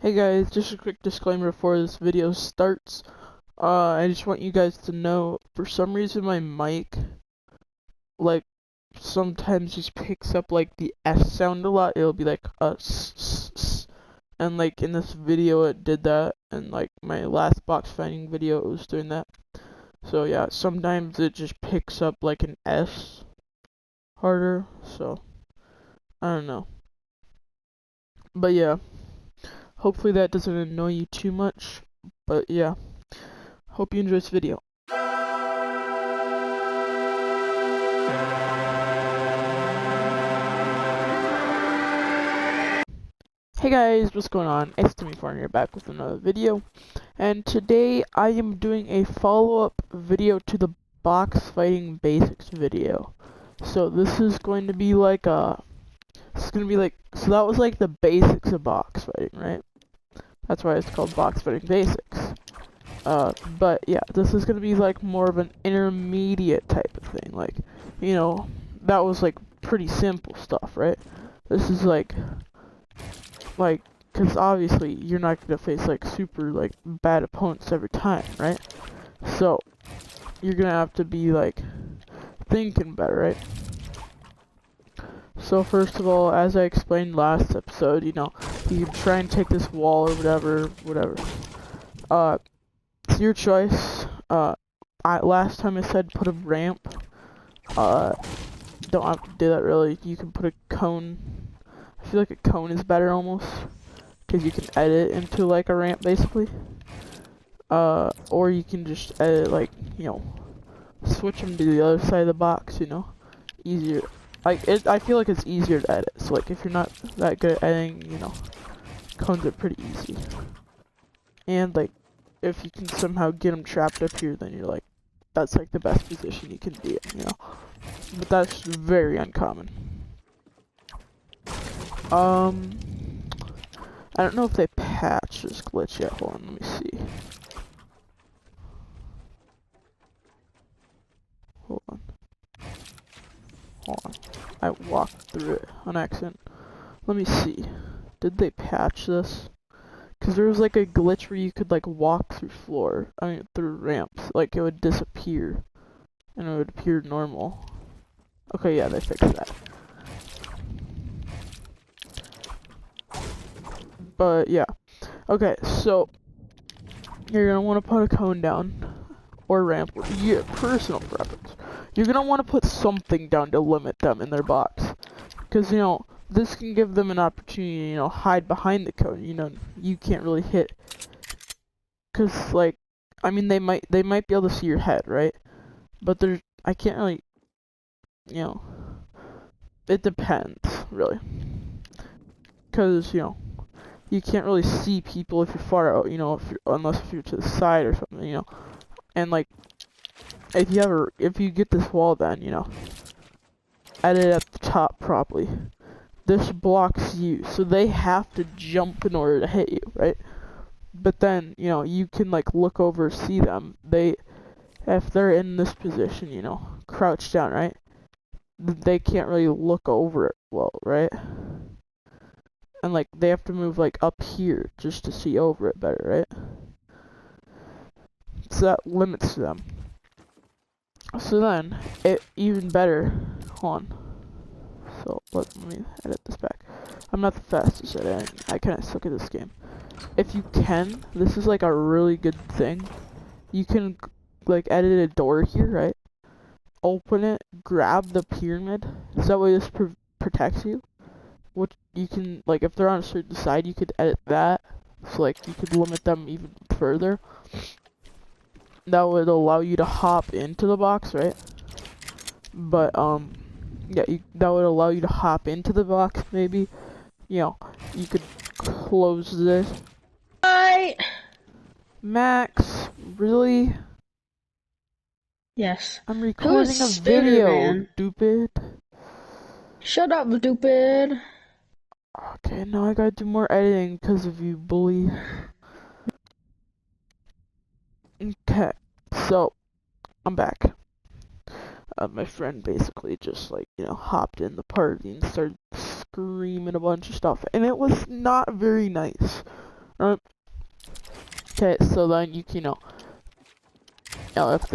Hey guys, just a quick disclaimer before this video starts. I just want you guys to know, for some reason my mic, like, sometimes just picks up, like, the S sound a lot. It'll be like, s. And, like, in this video it did that, and, like, my last box finding video it was doing that. So, yeah, sometimes it just picks up, like, an S harder, so, I don't know. But, yeah. Hopefully that doesn't annoy you too much, but yeah. Hope you enjoy this video. Hey guys, what's going on? It's TimmyForn here, back with another video. And today I am doing a follow-up video to the box fighting basics video. So this is going to be like so that was like the basics of box fighting, right? That's why it's called box fighting basics. But yeah, this is gonna be like more of an intermediate type of thing. Like, you know, that was like pretty simple stuff, right? This is like, cause obviously you're not gonna face like super like bad opponents every time, right? So you're gonna have to be like thinking better, right? So first of all, as I explained last episode, you know, you can try and take this wall or whatever. It's your choice. Last time I said put a ramp. Don't have to do that really. You can put a cone. I feel like a cone is better almost, because you can edit into like a ramp basically. Or you can just edit like, you know, switch them to the other side of the box, you know, easier. I feel like it's easier to edit. So like if you're not that good at editing, you know, cones are pretty easy. And like, if you can somehow get them trapped up here, then you're like, that's like the best position you can be in, you know. But that's very uncommon. I don't know if they patched this glitch yet. Hold on, let me see. Hold on. I walked through it on accident. Let me see. Did they patch this? Cause there was like a glitch where you could like walk through through ramps. Like it would disappear, and it would appear normal. Okay, yeah, they fixed that. But yeah, okay, so you're gonna want to put a cone down or ramp. Yeah, personal preference. You're gonna want to put something down to limit them in their box, cause you know this can give them an opportunity to, you know, hide behind the cone. You know, you can't really hit, cause like, I mean, they might be able to see your head, right? But I can't really, you know, it depends really, cause you know, you can't really see people if you're far out, you know, unless you're to the side or something, you know. And like, if you get this wall done, you know, edit at the top properly. This blocks you, so they have to jump in order to hit you, right? But then, you know, you can like look over, see them. If they're in this position, you know, crouched down, right? They can't really look over it well, right? And like, they have to move like up here just to see over it better, right? So that limits them. So then, even better, hold on. So let me edit this back. I'm not the fastest at editing. I kind of suck at this game. If you can, this is like a really good thing. You can like edit a door here, right? Open it, grab the pyramid. So that way this protects you. Which you can, like, if they're on a certain side, you could edit that. So like you could limit them even further. That would allow you to hop into the box, right? But yeah, that would allow you to hop into the box, maybe. You know, you could close this. Max, really? Yes. I'm recording a video, stupid. Shut up, stupid. Okay, now I gotta do more editing because of you, bully. Okay, so, I'm back. My friend basically just, like, you know, hopped in the party and started screaming a bunch of stuff, and it was not very nice. Right? Okay, so then you can, if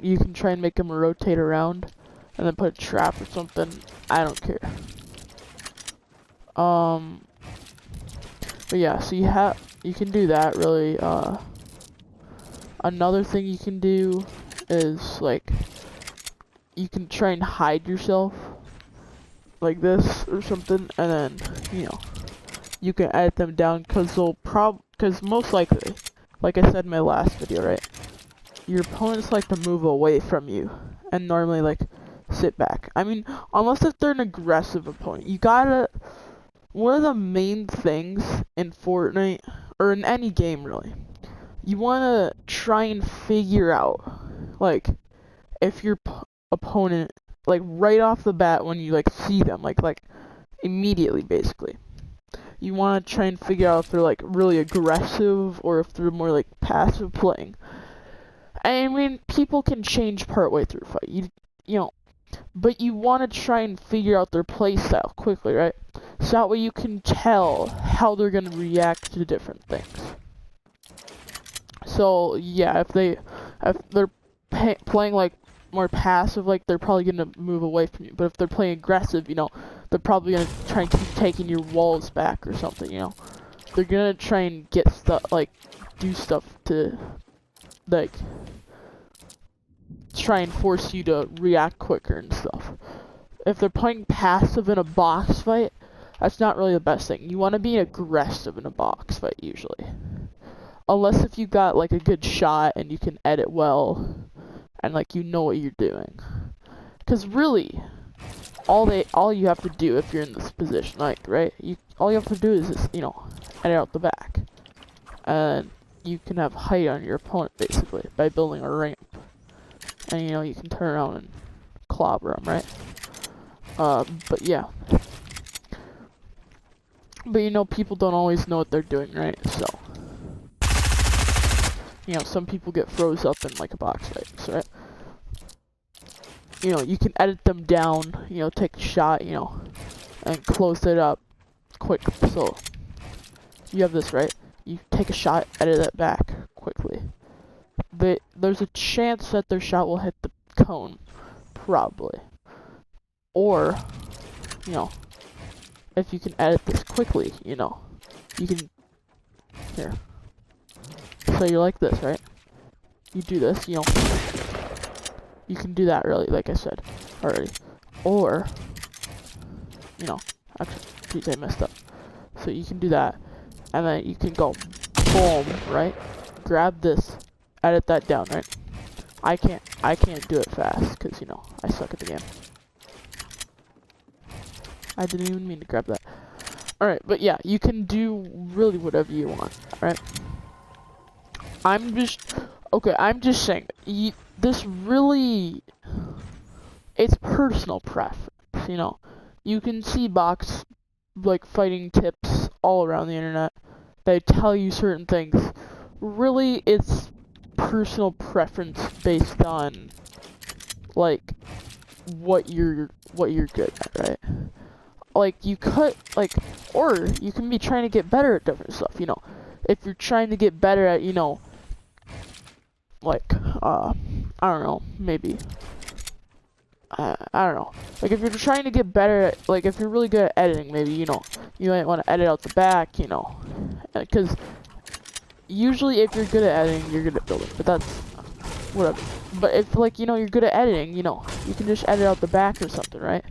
you can try and make them rotate around, and then put a trap or something. I don't care. But yeah, so you can do that really. Another thing you can do is like you can try and hide yourself like this or something, and then you can edit them down because most likely, like I said in my last video, right? Your opponents like to move away from you and normally like sit back. I mean, unless if they're an aggressive opponent, one of the main things in Fortnite or in any game really, you want to try and figure out like if your opponent, like right off the bat when you like see them, like immediately basically, you want to try and figure out if they're like really aggressive or if they're more like passive playing. I mean, people can change partway through a fight, but you want to try and figure out their playstyle quickly, right? So that way you can tell how they're gonna react to different things. So yeah, if they're playing like more passive, like they're probably gonna move away from you. But if they're playing aggressive, they're probably gonna try and keep taking your walls back or something. They're gonna try and get stuff, like do stuff to like try and force you to react quicker and stuff. If they're playing passive in a box fight, that's not really the best thing. You want to be aggressive in a box fight usually. Unless if you got like a good shot and you can edit well and like you know what you're doing. Cause really, all you have to do if you're in this position, like right, all you have to do is just edit out the back, and you can have height on your opponent basically by building a ramp, and you can turn around and clobber them, right? But yeah. But people don't always know what they're doing, right? So some people get froze up in like a box fight, so, right? You can edit them down, take a shot, and close it up quick. So you have this, right? You take a shot, edit it back quickly. There's a chance that their shot will hit the cone, probably. Or, if you can edit this quickly, you can, here. So you're like this, right? You do this, you can do that really, like I said already. Or, actually, geez, I messed up. So you can do that, and then you can go, boom, right? Grab this, edit that down, right? I can't do it fast, cause I suck at the game. I didn't even mean to grab that. Alright, but yeah, you can do really whatever you want, alright? I'm just saying, this really, it's personal preference, You can see like, fighting tips all around the internet. They tell you certain things. Really, it's personal preference based on, like, what you're good at, right? Like, you could, like, or you can be trying to get better at different stuff, If you're trying to get better at, like, I don't know, maybe, I don't know. Like, if you're trying to get better at, like, if you're really good at editing, maybe, you might want to edit out the back, because usually if you're good at editing, you're good at building, but that's, whatever. But if, like, you're good at editing, you can just edit out the back or something, right?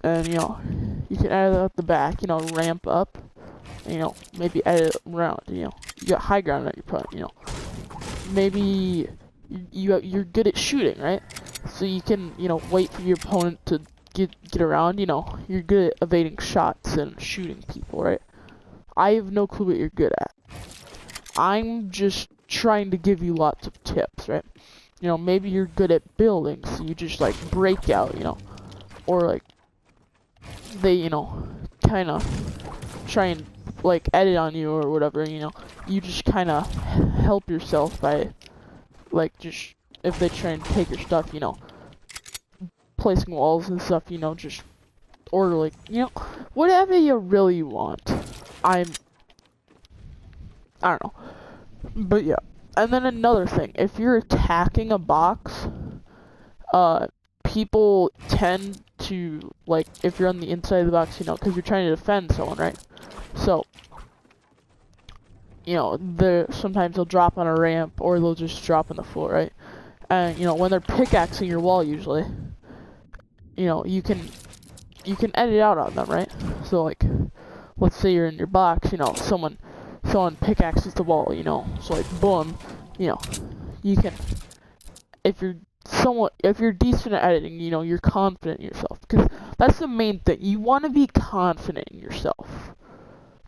And, you can edit out the back, ramp up, and, maybe edit around, you got high ground at your opponent, maybe you're good at shooting, right? So you can, wait for your opponent to get around, you're good at evading shots and shooting people, right? I have no clue what you're good at. I'm just trying to give you lots of tips, right? Maybe you're good at building, so you just, like, break out, or, like, they, kind of try and, like, edit on you or whatever, you just kind of help yourself by, like, just, if they try and take your stuff, placing walls and stuff, just or like, you know, whatever you really want. I don't know. But yeah. And then another thing, if you're attacking a box, people tend to, like, if you're on the inside of the box, you know, because you're trying to defend someone, right? So, you know, sometimes they'll drop on a ramp, or they'll just drop on the floor, right? And, you know, when they're pickaxing your wall, usually, you know, you can edit out on them, right? So, like, let's say you're in your box, you know, someone pickaxes the wall, you know, so like, boom, you know, you can, if you're decent at editing, you know, you're confident in yourself, because that's the main thing. You want to be confident in yourself,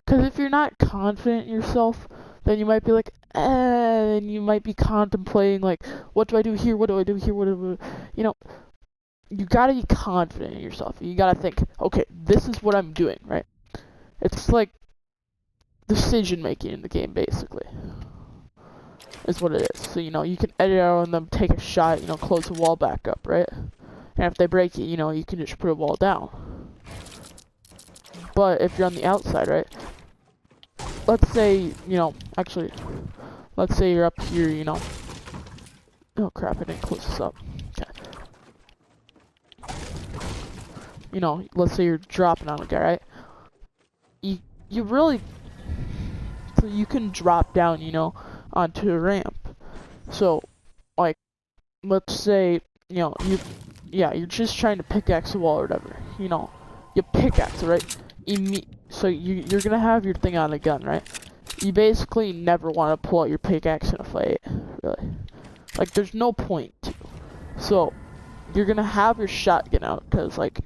because if you're not confident in yourself, then you might be like, and you might be contemplating, like, what do I do here, what do I do here, you know, you gotta be confident in yourself. You gotta think, okay, this is what I'm doing, right? It's like decision making in the game, basically, is what it is. So, you know, you can edit out on them, take a shot, you know, close the wall back up, right? And if they break it, you know, you can just put a wall down. But if you're on the outside, right? Let's say, you know, actually, let's say you're up here, you know. Oh crap, I didn't close this up. Okay. You know, let's say you're dropping on a guy, right? You really, so you can drop down, you know, onto a ramp. So, like, let's say, you know, you're just trying to pickaxe the wall or whatever, you know, you pickaxe, right? So you're gonna have your thing on a gun, right? You basically never want to pull out your pickaxe in a fight, really. Like, there's no point to. So, you're gonna have your shotgun out, because, like,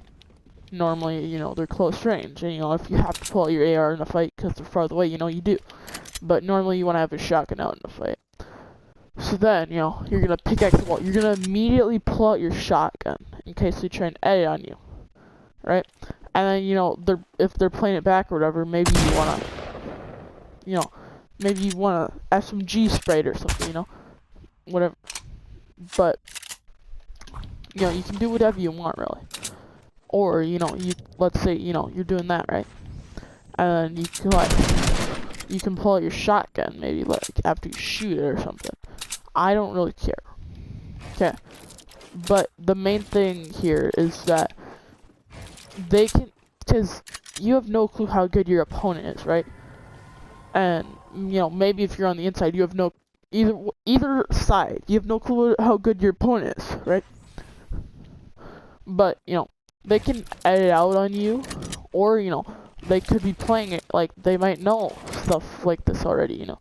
normally, you know, they're close range, and, you know, if you have to pull out your AR in a fight because they're farther away, you know, you do. But normally you want to have a shotgun out in a fight. So then, you know, you're going to pickaxe the wall. You're going to immediately pull out your shotgun in case they try and edit on you, right? And then, you know, if they're playing it back or whatever, maybe you want to, you know, maybe you want to SMG spray it or something, you know, whatever. But, you know, you can do whatever you want, really. Or, you know, let's say, you know, you're doing that, right? And you can, like, you can pull out your shotgun, maybe, like, after you shoot it or something. I don't really care. Okay. But the main thing here is that they can, because you have no clue how good your opponent is, right? And, you know, maybe if you're on the inside, you have no, either side, you have no clue how good your opponent is, right? But, you know, they can edit out on you, or, you know, they could be playing it, like, they might know stuff like this already, you know.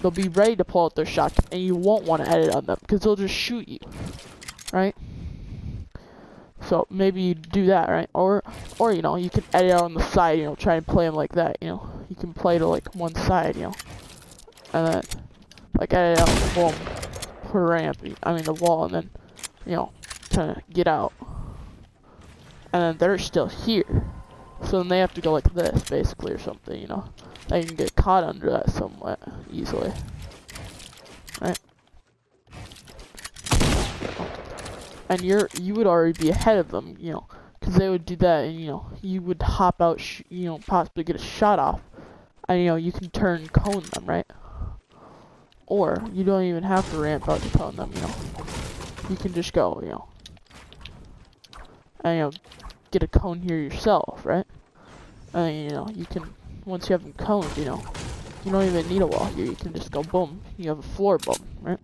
They'll be ready to pull out their shotgun, and you won't want to edit on them, because they'll just shoot you, right? So, maybe you do that, right? Or, you know, you can edit out on the side, you know, try and play them like that, you know. You can play to, like, one side, you know. And then, like, edit out the wall, put a ramp, the wall, and then, you know, kind of get out. And then they're still here. So then they have to go like this, basically, or something, you know. They can get caught under that somewhat easily. Right? And you would already be ahead of them, you know, because they would do that, and, you know, you would hop out, you know, possibly get a shot off. And, you know, you can turn cone them, right? Or, you don't even have to ramp out to cone them, you know. You can just go, you know. And, you know, get a cone here yourself, right? And, you know, you can, once you have them coned, you know, you don't even need a wall here. You can just go boom. You have a floor boom, right?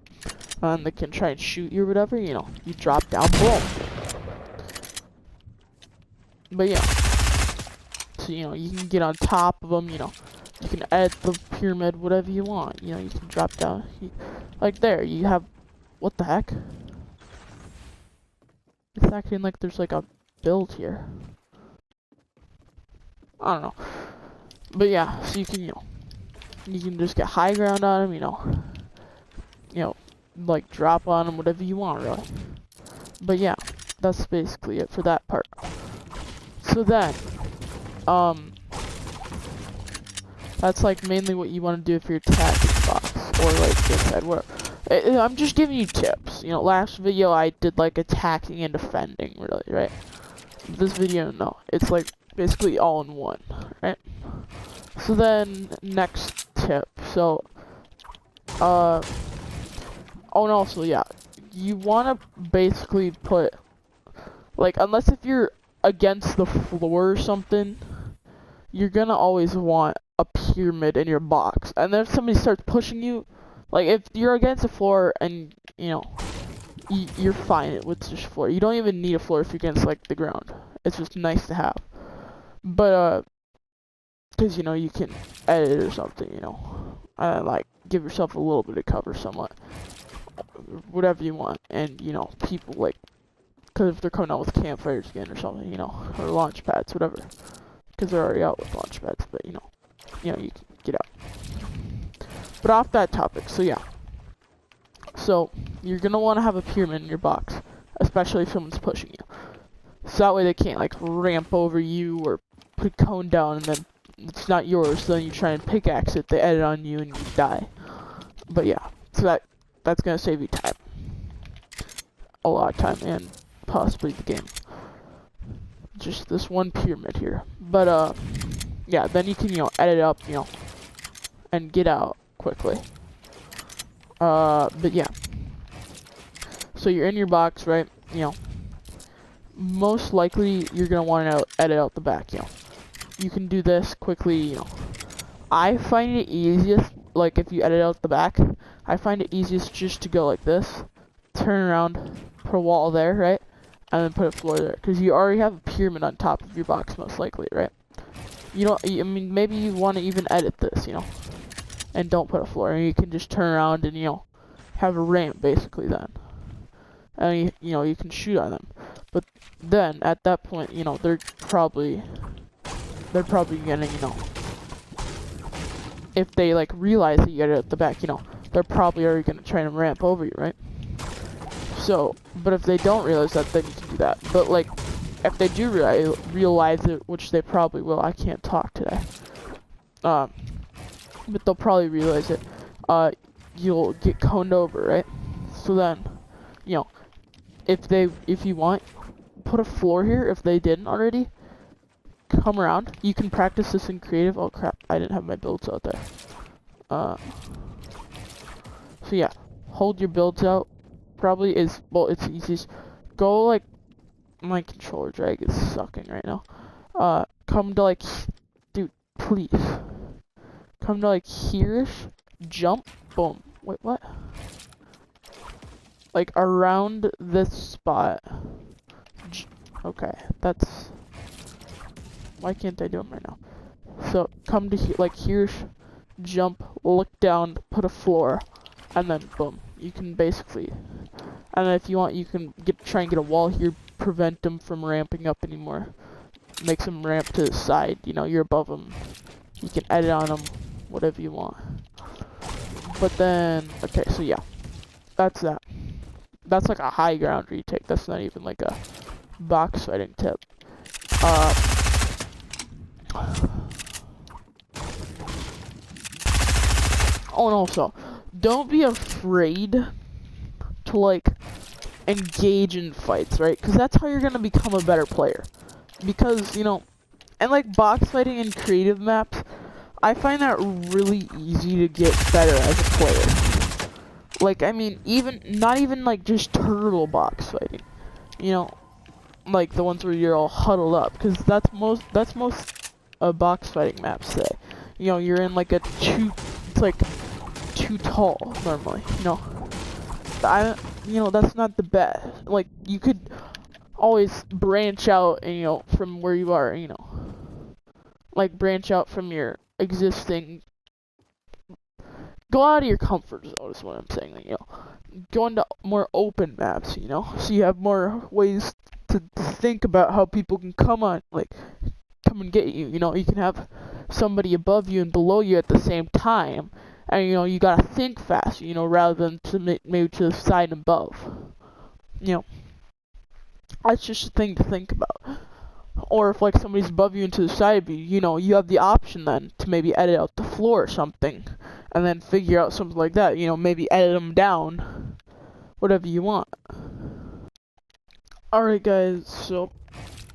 And they can try and shoot you or whatever, you know. You drop down, boom. But, yeah. So, you know, you can get on top of them, you know. You can edit the pyramid, whatever you want. You know, you can drop down. Like there, you have, what the heck? It's acting like there's like a build here. I don't know. But yeah, so you can, you know, you can just get high ground on them, you know, like drop on them, whatever you want, really. But yeah, that's basically it for that part. So then, that's like mainly what you want to do if you're attacking box or like inside, whatever. I'm just giving you tips. You know, last video I did like attacking and defending, really, right? this video, no. It's like basically all in one, right? So then, next tip. So, oh, and also, yeah, you want to basically put, like, unless if you're against the floor or something, you're gonna always want a pyramid in your box. And then if somebody starts pushing you, like, if you're against the floor and, you know, you're fine with just floor. You don't even need a floor if you're against, like, the ground. It's just nice to have. But, because, you know, you can edit or something, you know. Like, give yourself a little bit of cover somewhat. Whatever you want. And, you know, people, like, because if they're coming out with campfires again or something, you know, or launch pads, whatever. Because they're already out with launch pads, but, you know, you can get out. But off that topic, so yeah. So, you're going to want to have a pyramid in your box, especially if someone's pushing you. So that way they can't, like, ramp over you or put a cone down and then it's not yours, so then you try and pickaxe it, they edit on you and you die. But yeah, so that's going to save you time. A lot of time and possibly the game. Just this one pyramid here. But, yeah, then you can, you know, edit up, you know, and get out quickly. But yeah. So you're in your box, right? You know, most likely you're gonna want to edit out the back, you know. You can do this quickly, you know. I find it easiest, like if you edit out the back, I find it easiest just to go like this, turn around, put a wall there, right? And then put a floor there, because you already have a pyramid on top of your box, most likely, right? You know, I mean, maybe you want to even edit this, you know, and don't put a floor, and you can just turn around and, you know, have a ramp, basically, then. And, you know, you can shoot on them. But then, at that point, you know, they're probably gonna, you know, if they, like, realize that you got it at the back, you know, they're probably already gonna try and ramp over you, right? So, but if they don't realize that, then you can do that. But, like, if they do realize it, which they probably will, I can't talk today. But they'll probably realize it. You'll get coned over, right? So then, you know, if you want, put a floor here if they didn't already. Come around. You can practice this in creative. Oh crap, I didn't have my builds out there. So yeah, hold your builds out. Probably is, well, it's easiest. Go like, my controller drag is sucking right now. Come to like, dude, please. Come to like here-ish, jump, boom. Wait, what? Like around this spot. Okay, that's, why can't I do them right now? So come to like here, jump, look down, put a floor, and then boom. You can basically, and then if you want, you can try and get a wall here, prevent them from ramping up anymore. Make them ramp to the side. You know, you're above them. You can edit on them, whatever you want. But then, okay, so yeah, that's that. That's like a high ground retake. That's not even like a box fighting tip. Oh, and also, don't be afraid to, like, engage in fights, right? Because that's how you're gonna become a better player. Because, you know, and, like, box fighting and creative maps, I find that really easy to get better as a player. Like, I mean, not even, like, just turtle box fighting. You know, like, the ones where you're all huddled up. Because that's most box fighting maps say. You know, you're in, like, it's, like, too tall normally, you know. You know, that's not the best. Like, you could always branch out, and, you know, from where you are, you know, like branch out from your existing. Go out of your comfort zone is what I'm saying. You know, go into more open maps. You know, so you have more ways to think about how people can come and get you. You know, you can have somebody above you and below you at the same time. And, you know, you gotta think fast, you know, rather than maybe to the side and above. You know, that's just a thing to think about. Or if, like, somebody's above you and to the side of you, you know, you have the option then to maybe edit out the floor or something. And then figure out something like that, you know, maybe edit them down. Whatever you want. Alright, guys, so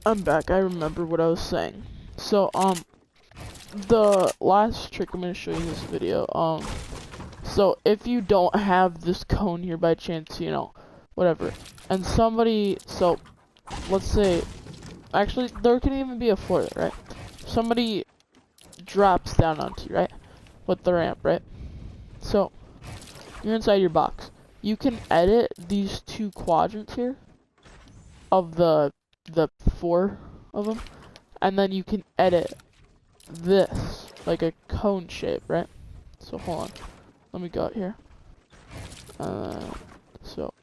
I'm back. I remember what I was saying. So, the last trick I'm gonna show you in this video, so if you don't have this cone here by chance, you know, whatever, and somebody, so, let's say, actually, there can even be a floor there, right? Somebody drops down onto you, right? With the ramp, right? So, you're inside your box. You can edit these 2 quadrants here of the 4 of them, and then you can edit this like a cone shape, right? So hold on, let me go out here. So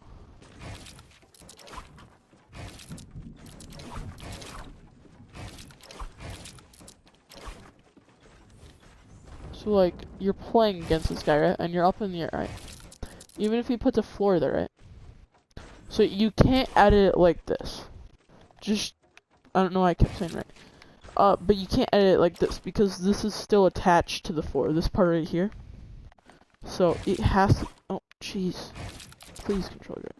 like you're playing against this guy, right? And you're up in the air, right? Even if he puts a floor there, right? So you can't edit it like this. Just, I don't know why I kept saying right. But you can't edit it like this because this is still attached to the floor, this part right here. So it has to, oh jeez, please control it.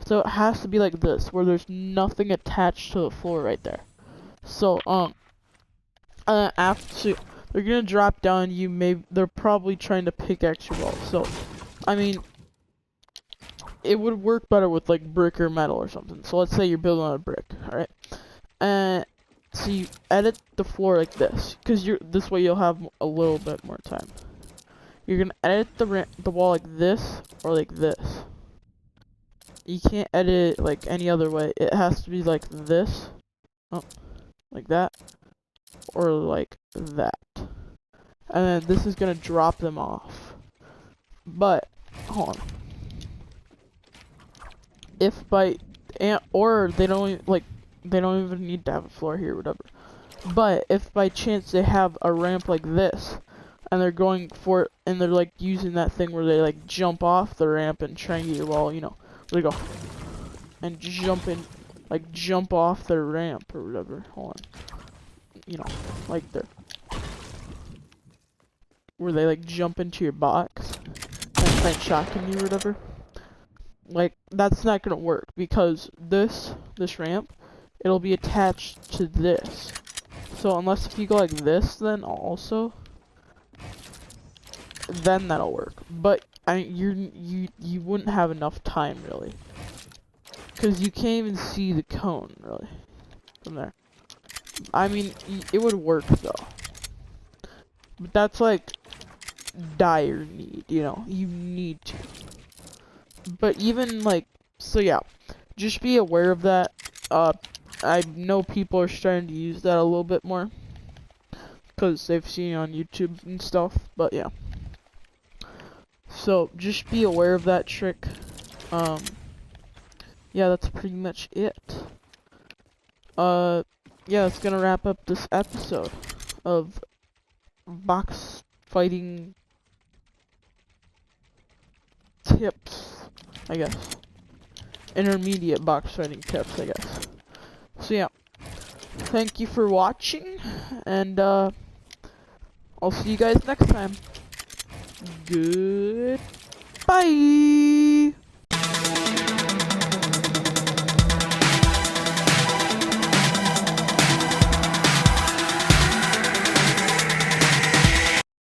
So it has to be like this, where there's nothing attached to the floor right there. So, after, they're gonna drop down, they're probably trying to pickaxe your wall. So, I mean, it would work better with like brick or metal or something. So let's say you're building on a brick, alright? So you edit the floor like this, because this way you'll have a little bit more time. You're gonna edit the wall like this or like this. You can't edit it like any other way. It has to be like this, like that, or like that. And then this is gonna drop them off. But hold on. If by or they don't even need to have a floor here, whatever. But if by chance they have a ramp like this, and they're going for it, and they're like using that thing where they like jump off the ramp and triangular wall, you know, where they go and jump off their ramp or whatever. Hold on, you know, like where they like jump into your box and try and shotgun you or whatever. Like that's not gonna work because this ramp, it'll be attached to this. So unless if you go like this, then also, then that'll work. But you wouldn't have enough time really, because you can't even see the cone really from there. I mean, it would work though, but that's like dire need, you know, you need to. But even like, so yeah, just be aware of that. I know people are starting to use that a little bit more because they've seen it on YouTube and stuff, but yeah. So just be aware of that trick. Yeah, that's pretty much it. Yeah, that's gonna wrap up this episode of box fighting tips, I guess. Intermediate box fighting tips, I guess. So yeah, thank you for watching, and I'll see you guys next time. Goodbye.